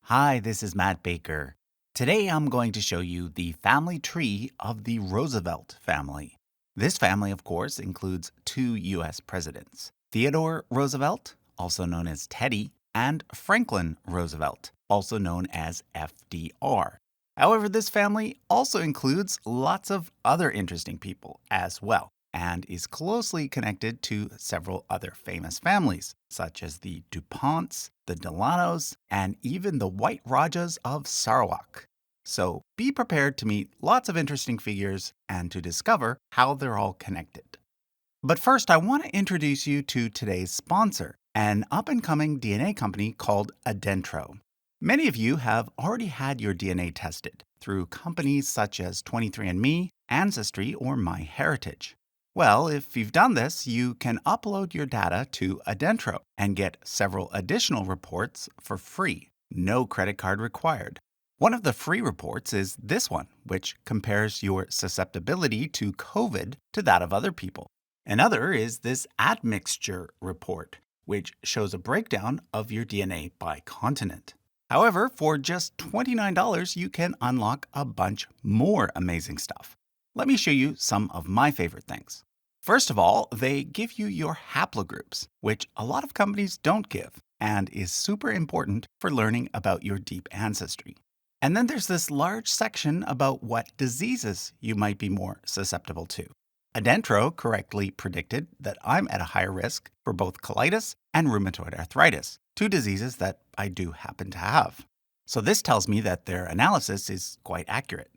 Hi, this is Matt Baker. Today I'm going to show you the family tree of the Roosevelt family. This family, of course, includes two U.S. presidents, Theodore Roosevelt, also known as Teddy, and Franklin Roosevelt, also known as FDR. However, this family also includes lots of other interesting people as well, and is closely connected to several other famous families, such as the DuPonts, the Delanos, and even the White Rajas of Sarawak. So be prepared to meet lots of interesting figures and to discover how they're all connected. But first, I want to introduce you to today's sponsor, an up-and-coming DNA company called Adentro. Many of you have already had your DNA tested through companies such as 23andMe, Ancestry, or MyHeritage. Well, if you've done this, you can upload your data to Adentro and get several additional reports for free. No credit card required. One of the free reports is this one, which compares your susceptibility to COVID to that of other people. Another is this admixture report, which shows a breakdown of your DNA by continent. However, for just $29, you can unlock a bunch more amazing stuff. Let me show you some of my favorite things. First of all, they give you your haplogroups, which a lot of companies don't give, and is super important for learning about your deep ancestry. And then there's this large section about what diseases you might be more susceptible to. Adentro correctly predicted that I'm at a higher risk for both colitis and rheumatoid arthritis, two diseases that I do happen to have. So this tells me that their analysis is quite accurate.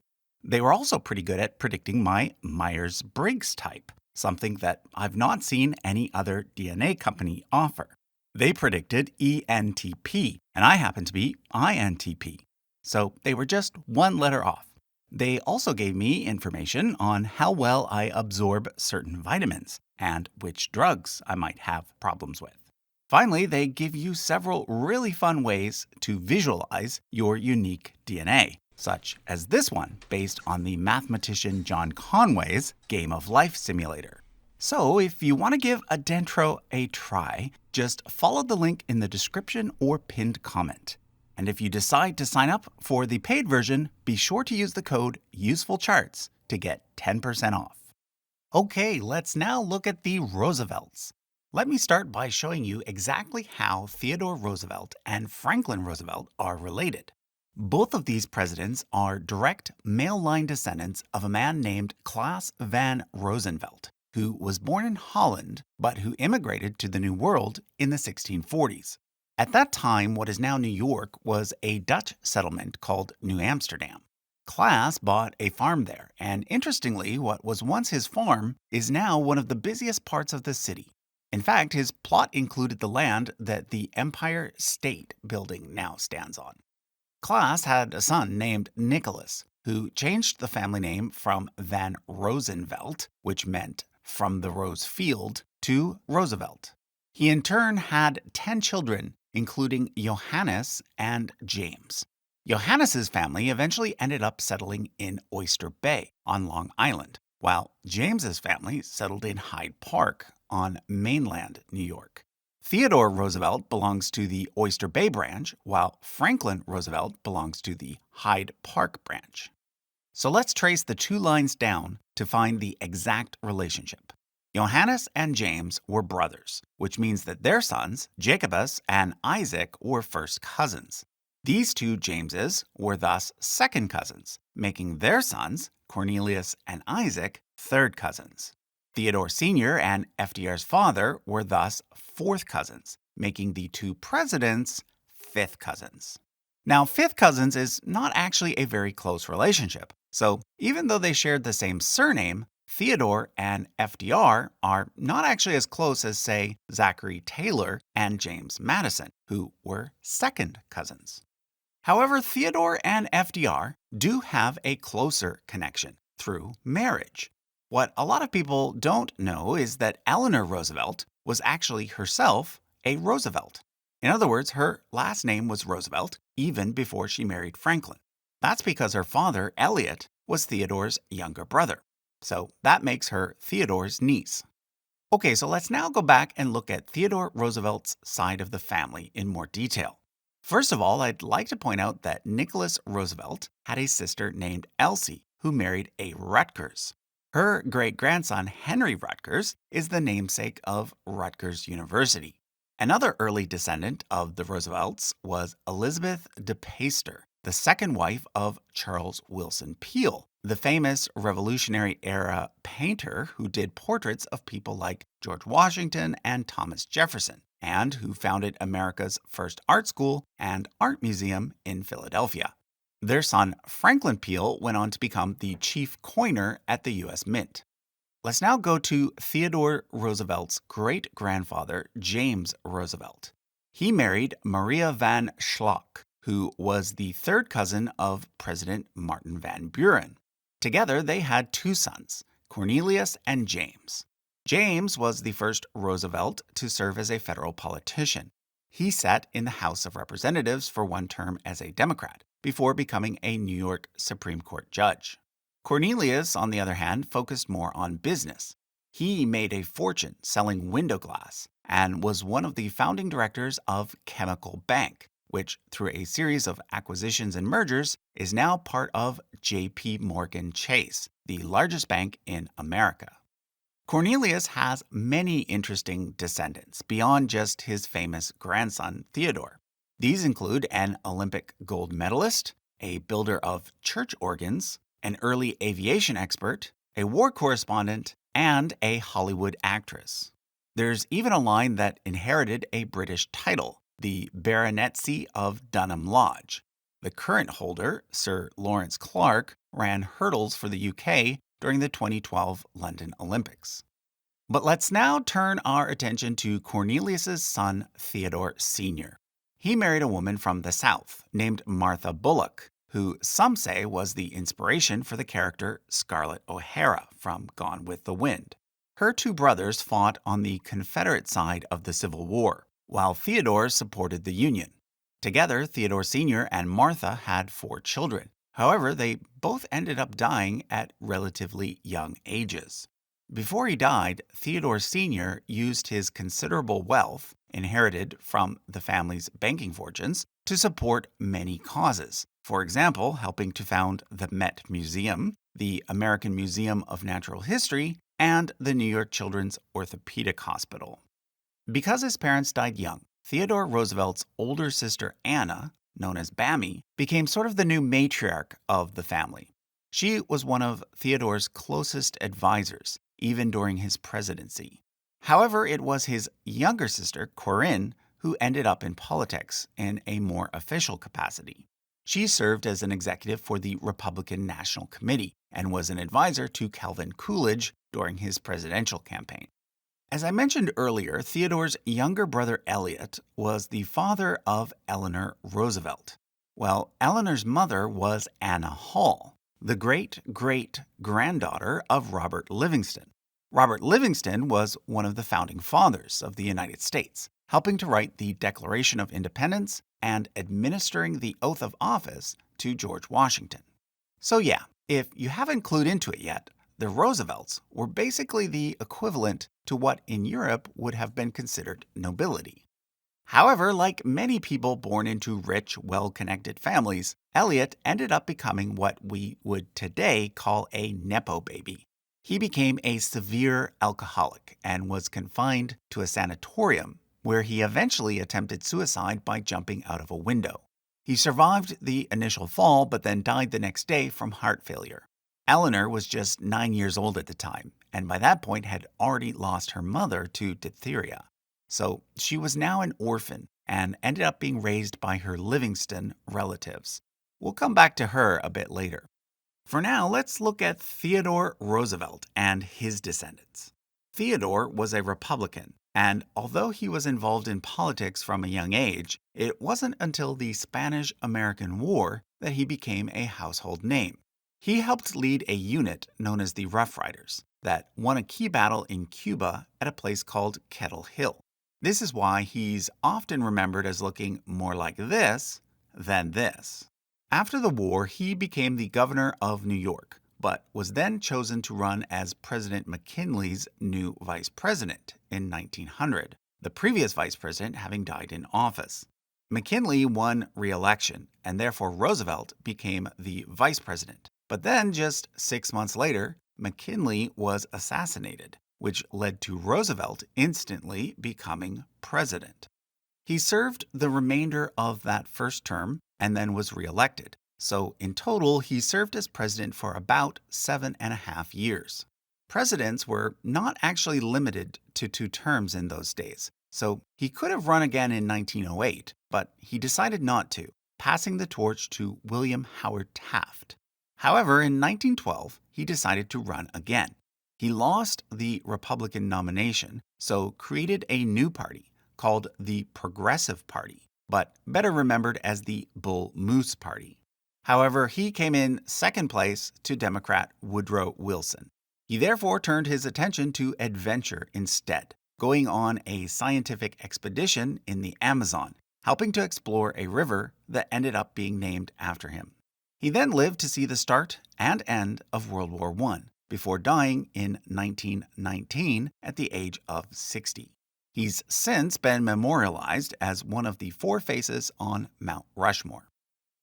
They were also pretty good at predicting my Myers-Briggs type, something that I've not seen any other DNA company offer. They predicted ENTP, and I happen to be INTP. So they were just one letter off. They also gave me information on how well I absorb certain vitamins and which drugs I might have problems with. Finally, they give you several really fun ways to visualize your unique DNA, such as this one based on the mathematician John Conway's Game of Life simulator. So if you want to give Adentro a try, just follow the link in the description or pinned comment. And if you decide to sign up for the paid version, be sure to use the code USEFULCHARTS to get 10% off. Okay, let's now look at the Roosevelts. Let me start by showing you exactly how Theodore Roosevelt and Franklin Roosevelt are related. Both of these presidents are direct male line descendants of a man named Klaas van Roosevelt, who was born in Holland but who immigrated to the New World in the 1640s. At that time, what is now New York was a Dutch settlement called New Amsterdam. Klaas bought a farm there, and interestingly, what was once his farm is now one of the busiest parts of the city. In fact, his plot included the land that the Empire State Building now stands on. Klaas had a son named Nicholas, who changed the family name from Van Rosenvelt, which meant from the rose field, to Roosevelt. He in turn had 10 children, including Johannes and James. Johannes's family eventually ended up settling in Oyster Bay on Long Island, while James's family settled in Hyde Park on mainland New York. Theodore Roosevelt belongs to the Oyster Bay branch, while Franklin Roosevelt belongs to the Hyde Park branch. So let's trace the two lines down to find the exact relationship. Johannes and James were brothers, which means that their sons, Jacobus and Isaac, were first cousins. These two Jameses were thus second cousins, making their sons, Cornelius and Isaac, third cousins. Theodore Sr. and FDR's father were thus fourth cousins, making the two presidents fifth cousins. Now, fifth cousins is not actually a very close relationship, so even though they shared the same surname, Theodore and FDR are not actually as close as, say, Zachary Taylor and James Madison, who were second cousins. However, Theodore and FDR do have a closer connection through marriage. What a lot of people don't know is that Eleanor Roosevelt was actually herself a Roosevelt. In other words, her last name was Roosevelt even before she married Franklin. That's because her father, Elliot, was Theodore's younger brother. So that makes her Theodore's niece. Okay, so let's now go back and look at Theodore Roosevelt's side of the family in more detail. First of all, I'd like to point out that Nicholas Roosevelt had a sister named Elsie who married a Rutgers. Her great grandson, Henry Rutgers, is the namesake of Rutgers University. Another early descendant of the Roosevelts was Elizabeth de Peyster, the second wife of Charles Willson Peale, the famous Revolutionary era painter who did portraits of people like George Washington and Thomas Jefferson, and who founded America's first art school and art museum in Philadelphia. Their son, Franklin Peale, went on to become the chief coiner at the U.S. Mint. Let's now go to Theodore Roosevelt's great-grandfather, James Roosevelt. He married Maria van Schlock, who was the third cousin of President Martin Van Buren. Together, they had two sons, Cornelius and James. James was the first Roosevelt to serve as a federal politician. He sat in the House of Representatives for one term as a Democrat, before becoming a New York Supreme Court judge. Cornelius, on the other hand, focused more on business. He made a fortune selling window glass and was one of the founding directors of Chemical Bank, which, through a series of acquisitions and mergers, is now part of J.P. Morgan Chase, the largest bank in America. Cornelius has many interesting descendants beyond just his famous grandson, Theodore. These include an Olympic gold medalist, a builder of church organs, an early aviation expert, a war correspondent, and a Hollywood actress. There's even a line that inherited a British title, the Baronetcy of Dunham Lodge. The current holder, Sir Lawrence Clark, ran hurdles for the UK during the 2012 London Olympics. But let's now turn our attention to Cornelius's son, Theodore Sr. He married a woman from the South named Martha Bullock, who some say was the inspiration for the character Scarlett O'Hara from Gone with the Wind. Her two brothers fought on the Confederate side of the Civil War, while Theodore supported the Union. Together, Theodore Sr. and Martha had 4 children. However, they both ended up dying at relatively young ages. Before he died, Theodore Sr. used his considerable wealth, inherited from the family's banking fortunes, to support many causes. For example, helping to found the Met Museum, the American Museum of Natural History, and the New York Children's Orthopedic Hospital. Because his parents died young, Theodore Roosevelt's older sister Anna, known as Bammy, became sort of the new matriarch of the family. She was one of Theodore's closest advisors, even during his presidency. However, it was his younger sister, Corinne, who ended up in politics in a more official capacity. She served as an executive for the Republican National Committee and was an advisor to Calvin Coolidge during his presidential campaign. As I mentioned earlier, Theodore's younger brother Elliot was the father of Eleanor Roosevelt. Well, Eleanor's mother was Anna Hall, the great-great-granddaughter of Robert Livingston. Robert Livingston was one of the founding fathers of the United States, helping to write the Declaration of Independence and administering the oath of office to George Washington. So yeah, if you haven't clued into it yet, the Roosevelts were basically the equivalent to what in Europe would have been considered nobility. However, like many people born into rich, well-connected families, Elliot ended up becoming what we would today call a Nepo baby. He became a severe alcoholic and was confined to a sanatorium, where he eventually attempted suicide by jumping out of a window. He survived the initial fall but then died the next day from heart failure. Eleanor was just 9 years old at the time, and by that point had already lost her mother to diphtheria. So she was now an orphan and ended up being raised by her Livingston relatives. We'll come back to her a bit later. For now, let's look at Theodore Roosevelt and his descendants. Theodore was a Republican, and although he was involved in politics from a young age, it wasn't until the Spanish-American War that he became a household name. He helped lead a unit known as the Rough Riders that won a key battle in Cuba at a place called Kettle Hill. This is why he's often remembered as looking more like this than this. After the war, he became the governor of New York, but was then chosen to run as President McKinley's new vice president in 1900, the previous vice president having died in office. McKinley won re-election, and therefore Roosevelt became the vice president. But then, just 6 months later, McKinley was assassinated, which led to Roosevelt instantly becoming president. He served the remainder of that first term and then was re-elected. So in total, he served as president for about 7.5 years. Presidents were not actually limited to 2 terms in those days, so he could have run again in 1908, but he decided not to, passing the torch to William Howard Taft. However, in 1912, he decided to run again. He lost the Republican nomination, so created a new party called the Progressive Party, but better remembered as the Bull Moose Party. However, he came in second place to Democrat Woodrow Wilson. He therefore turned his attention to adventure instead, going on a scientific expedition in the Amazon, helping to explore a river that ended up being named after him. He then lived to see the start and end of World War I, before dying in 1919 at the age of 60. He's since been memorialized as one of the 4 faces on Mount Rushmore.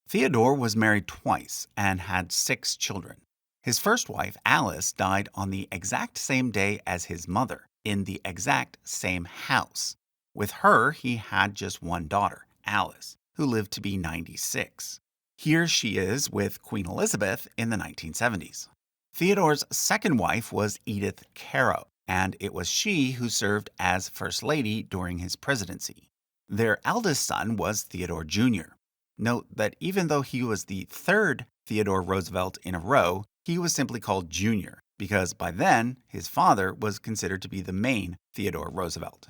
Theodore was married twice and had 6 children. His first wife, Alice, died on the exact same day as his mother, in the exact same house. With her, he had just one daughter, Alice, who lived to be 96. Here she is with Queen Elizabeth in the 1970s. Theodore's second wife was Edith Caro, and it was she who served as First Lady during his presidency. Their eldest son was Theodore Jr. Note that even though he was the 3rd Theodore Roosevelt in a row, he was simply called Jr., because by then his father was considered to be the main Theodore Roosevelt.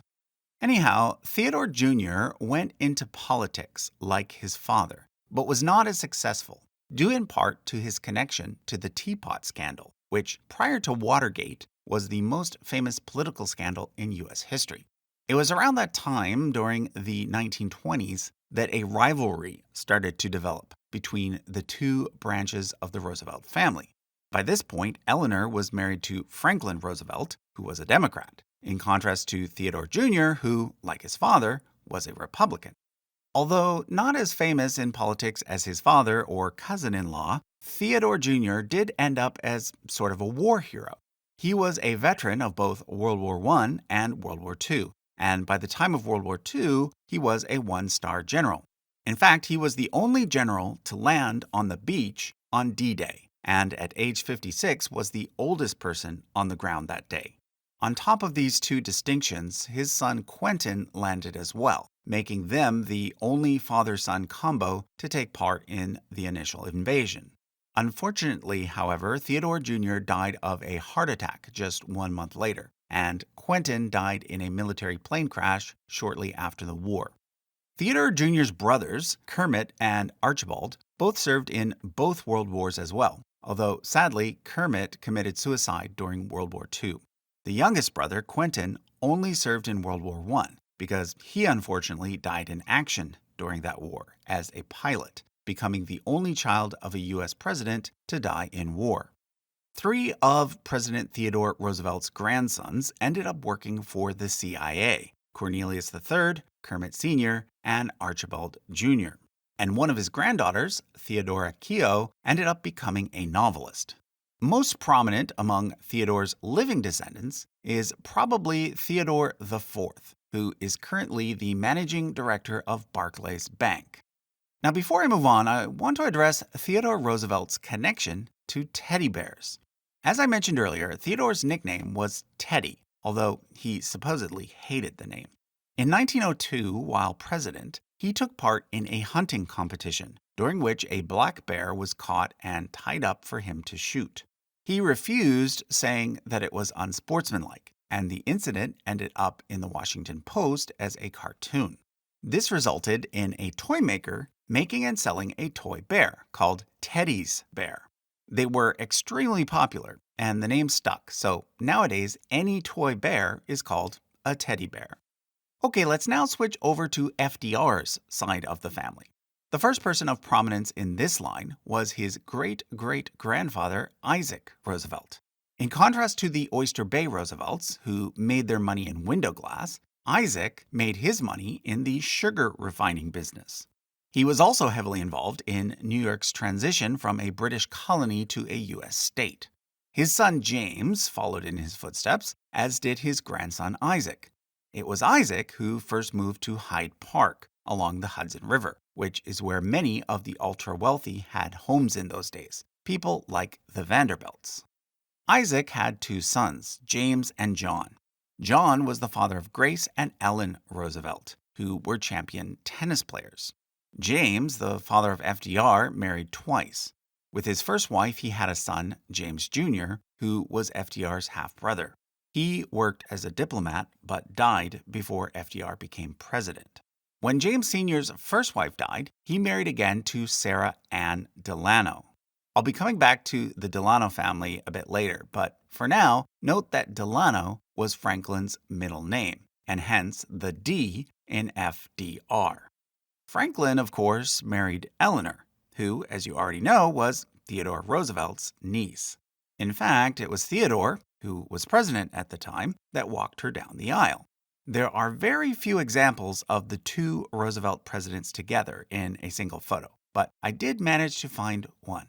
Anyhow, Theodore Jr. went into politics like his father, but was not as successful, due in part to his connection to the Teapot Scandal, which, prior to Watergate, was the most famous political scandal in U.S. history. It was around that time, during the 1920s, that a rivalry started to develop between the 2 branches of the Roosevelt family. By this point, Eleanor was married to Franklin Roosevelt, who was a Democrat, in contrast to Theodore Jr., who, like his father, was a Republican. Although not as famous in politics as his father or cousin-in-law, Theodore Jr. did end up as sort of a war hero. He was a veteran of both World War I and World War II, and by the time of World War II, he was a 1-star general. In fact, he was the only general to land on the beach on D-Day, and at age 56 was the oldest person on the ground that day. On top of these 2 distinctions, his son Quentin landed as well, making them the only father-son combo to take part in the initial invasion. Unfortunately, however, Theodore Jr. died of a heart attack just 1 month later, and Quentin died in a military plane crash shortly after the war. Theodore Jr.'s brothers, Kermit and Archibald, both served in both world wars as well, although sadly, Kermit committed suicide during World War II. The youngest brother, Quentin, only served in World War I because he unfortunately died in action during that war as a pilot, becoming the only child of a U.S. president to die in war. 3 of President Theodore Roosevelt's grandsons ended up working for the CIA: Cornelius III, Kermit Sr., and Archibald Jr. And one of his granddaughters, Theodora Keogh, ended up becoming a novelist. Most prominent among Theodore's living descendants is probably Theodore IV, who is currently the managing director of Barclays Bank. Now, before I move on, I want to address Theodore Roosevelt's connection to teddy bears. As I mentioned earlier, Theodore's nickname was Teddy, although he supposedly hated the name. In 1902, while president, he took part in a hunting competition, during which a black bear was caught and tied up for him to shoot. He refused, saying that it was unsportsmanlike, and the incident ended up in the Washington Post as a cartoon. This resulted in a toy maker making and selling a toy bear called Teddy's Bear. They were extremely popular, and the name stuck, so nowadays any toy bear is called a teddy bear. Okay, let's now switch over to FDR's side of the family. The first person of prominence in this line was his great-great-grandfather, Isaac Roosevelt. In contrast to the Oyster Bay Roosevelts, who made their money in window glass, Isaac made his money in the sugar refining business. He was also heavily involved in New York's transition from a British colony to a U.S. state. His son James followed in his footsteps, as did his grandson Isaac. It was Isaac who first moved to Hyde Park along the Hudson River, which is where many of the ultra-wealthy had homes in those days, people like the Vanderbilts. Isaac had two sons, James and John. John was the father of Grace and Ellen Roosevelt, who were champion tennis players. James, the father of FDR, married twice. With his first wife, he had a son, James Jr., who was FDR's half-brother. He worked as a diplomat but died before FDR became president. When James Sr.'s first wife died, he married again to Sarah Ann Delano. I'll be coming back to the Delano family a bit later, but for now, note that Delano was Franklin's middle name, and hence the D in FDR. Franklin, of course, married Eleanor, who, as you already know, was Theodore Roosevelt's niece. In fact, it was Theodore, who was president at the time, that walked her down the aisle. There are very few examples of the two Roosevelt presidents together in a single photo, but I did manage to find one.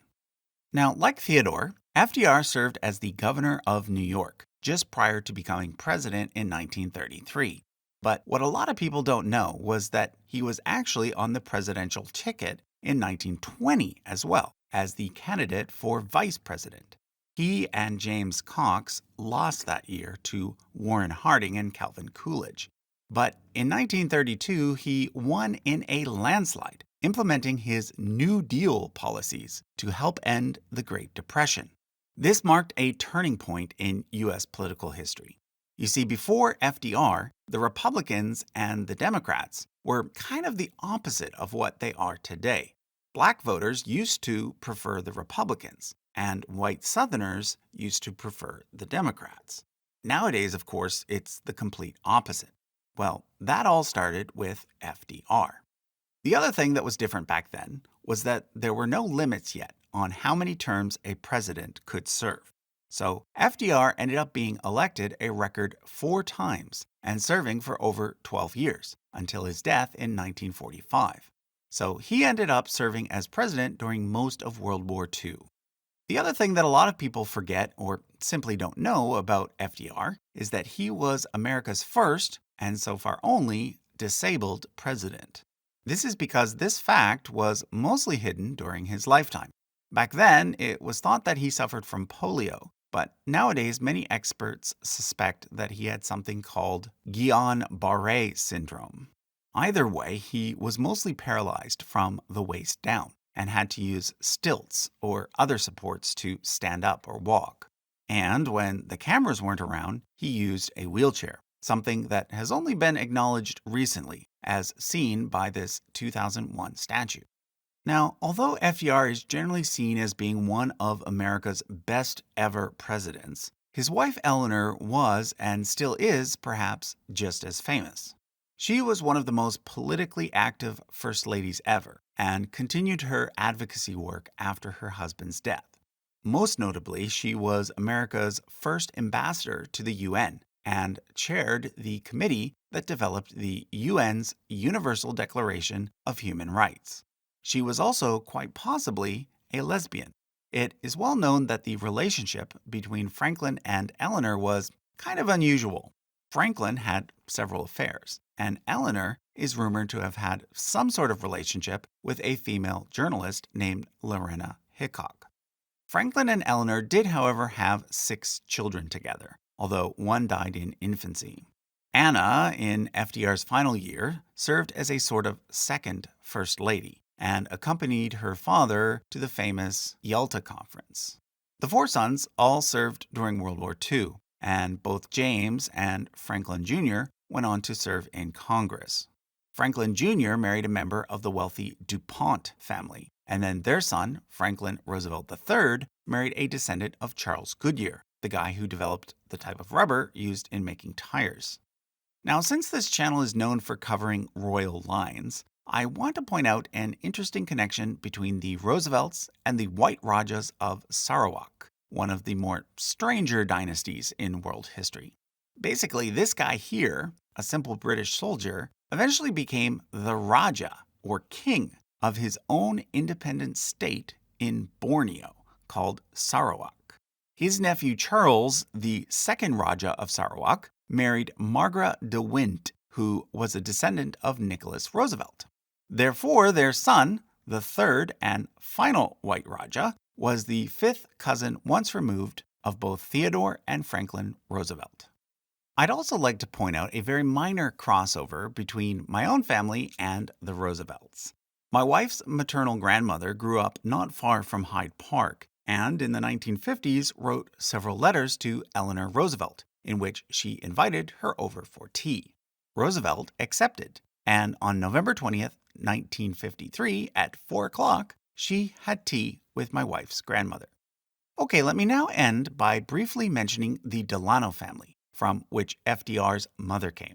Now, like Theodore, FDR served as the governor of New York just prior to becoming president in 1933. But what a lot of people don't know was that he was actually on the presidential ticket in 1920 as well, as the candidate for vice president. He and James Cox lost that year to Warren Harding and Calvin Coolidge. But in 1932, he won in a landslide, implementing his New Deal policies to help end the Great Depression. This marked a turning point in U.S. political history. You see, before FDR, the Republicans and the Democrats were kind of the opposite of what they are today. Black voters used to prefer the Republicans, and white Southerners used to prefer the Democrats. Nowadays, of course, it's the complete opposite. Well, that all started with FDR. The other thing that was different back then was that there were no limits yet on how many terms a president could serve. So FDR ended up being elected a record 4 times and serving for over 12 years until his death in 1945. So he ended up serving as president during most of World War II. The other thing that a lot of people forget or simply don't know about FDR is that he was America's first, and so far only, disabled president. This is because this fact was mostly hidden during his lifetime. Back then, it was thought that he suffered from polio, but nowadays many experts suspect that he had something called Guillain-Barré syndrome. Either way, he was mostly paralyzed from the waist down and had to use stilts or other supports to stand up or walk. And when the cameras weren't around, he used a wheelchair, something that has only been acknowledged recently, as seen by this 2001 statue. Now, although FDR is generally seen as being one of America's best ever presidents, his wife Eleanor was and still is perhaps just as famous. She was one of the most politically active first ladies ever and continued her advocacy work after her husband's death. Most notably, she was America's first ambassador to the UN and chaired the committee that developed the UN's Universal Declaration of Human Rights. She was also quite possibly a lesbian. It is well known that the relationship between Franklin and Eleanor was kind of unusual. Franklin had several affairs, and Eleanor is rumored to have had some sort of relationship with a female journalist named Lorena Hickok. Franklin and Eleanor did, however, have 6 children together, although one died in infancy. Anna, in FDR's final year, served as a sort of second First Lady and accompanied her father to the famous Yalta Conference. The 4 sons all served during World War II, and both James and Franklin Jr. went on to serve in Congress. Franklin Jr. married a member of the wealthy DuPont family, and then their son, Franklin Roosevelt III, married a descendant of Charles Goodyear, the guy who developed the type of rubber used in making tires. Now, since this channel is known for covering royal lines, I want to point out an interesting connection between the Roosevelts and the White Rajas of Sarawak, one of the more stranger dynasties in world history. Basically, this guy here, a simple British soldier, eventually became the Raja, or king, of his own independent state in Borneo called Sarawak. His nephew Charles, the second Raja of Sarawak, married Margaret de Wint, who was a descendant of Nicholas Roosevelt. Therefore, their son, the third and final White Raja, was the fifth cousin once removed of both Theodore and Franklin Roosevelt. I'd also like to point out a very minor crossover between my own family and the Roosevelts. My wife's maternal grandmother grew up not far from Hyde Park, and in the 1950s wrote several letters to Eleanor Roosevelt, in which she invited her over for tea. Roosevelt accepted, and on November 20th, 1953, at 4 o'clock, she had tea with my wife's grandmother. Okay, let me now end by briefly mentioning the Delano family, from which FDR's mother came.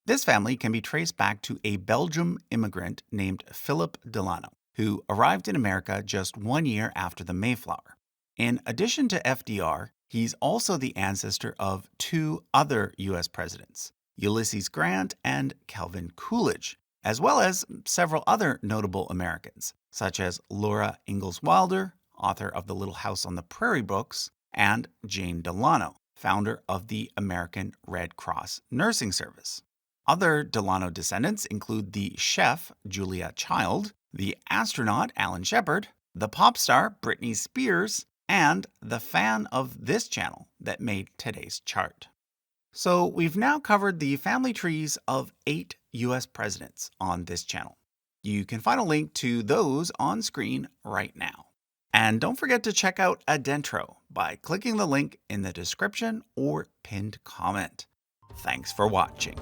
This family can be traced back to a Belgian immigrant named Philip Delano, who arrived in America just 1 year after the Mayflower. In addition to FDR, he's also the ancestor of two other U.S. presidents, Ulysses Grant and Calvin Coolidge, as well as several other notable Americans, such as Laura Ingalls Wilder, author of the Little House on the Prairie books, and Jane Delano, founder of the American Red Cross Nursing Service. Other Delano descendants include the chef, Julia Child, the astronaut, Alan Shepard, the pop star, Britney Spears, and the fan of this channel that made today's chart. So we've now covered the family trees of 8 U.S. presidents on this channel. You can find a link to those on screen right now. And don't forget to check out Adentro by clicking the link in the description or pinned comment. Thanks for watching.